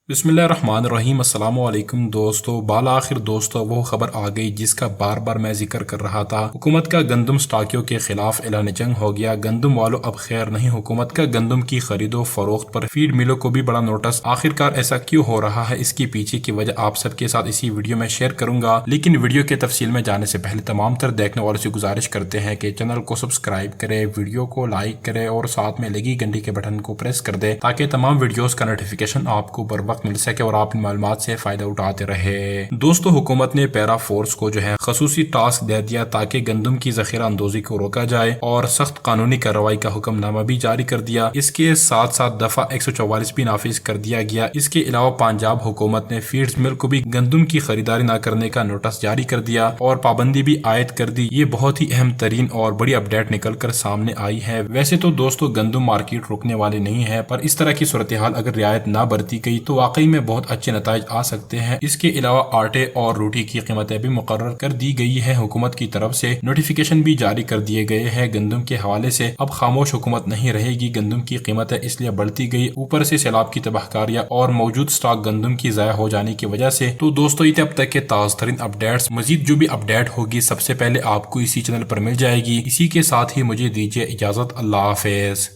बिस्मिल्लाहिर्रहमानिर्रहीम। अस्सलाम वालेकुम दोस्तों। बालाखिर दोस्तों वो खबर आ गई जिसका बार बार मैं जिक्र कर रहा था। हुकूमत का गंदम स्टाकियों के खिलाफ ऐलान जंग हो गया। गंदम वालों अब खैर नहीं। हुकूमत का गंदम की खरीदो फरोख्त पर फीड मिलों को भी बड़ा नोटिस। आखिरकार ऐसा क्यों हो रहा है, इसके पीछे की वजह आप सबके साथ इसी वीडियो में शेयर करूंगा। लेकिन वीडियो के तफसील में जाने से पहले तमाम तर देखने वालों से गुजारिश करते हैं कि चैनल को सब्सक्राइब करे, वीडियो को लाइक करे और साथ में लगी घंटी के बटन को प्रेस कर दे ताकि तमाम वीडियोस का नोटिफिकेशन आपको बर वक्त मिल सके और आप इन मालूमात से फायदा उठाते रहे। दोस्तों हुकूमत ने पैरा फोर्स को जो है खसूसी टास्क दे दिया ताकि गंदम की जखीरा अंदोजी को रोका जाए और सख्त कानूनी कार्रवाई का हुक्मनामा भी जारी कर दिया। इसके साथ साथ दफा 144 भी नाफिज कर दिया गया। इसके अलावा पंजाब हुकूमत ने फीड्स मिल को भी गंदम की खरीदारी न करने का नोटिस जारी कर दिया और पाबंदी भी आयद कर दी। ये बहुत ही अहम तरीन और बड़ी अपडेट निकल कर सामने आई है। वैसे तो दोस्तों गंदम मार्केट रुकने वाली नहीं है, पर इस तरह की सूरत हाल अगर रियायत न बरती गई तो वाकई में बहुत अच्छे नताइज आ सकते हैं। इसके अलावा आटे और रोटी की कीमतें भी मुकर्रर कर दी गई है। हुकूमत की तरफ से नोटिफिकेशन भी जारी कर दिए गए हैं गंदम के हवाले से। अब खामोश हुकूमत नहीं रहेगी। गंदम की कीमतें इसलिए बढ़ती गई, ऊपर से सैलाब की तबाहकारियां और मौजूद स्टॉक गंदम की जाया हो जाने की वजह से। तो दोस्तों ये अब तक के ताज़ा तरीन अपडेट्स, मजीद जो भी अपडेट होगी सबसे पहले आपको इसी चैनल पर मिल जाएगी। इसी के साथ ही मुझे दीजिए इजाजत। अल्लाह हाफिज।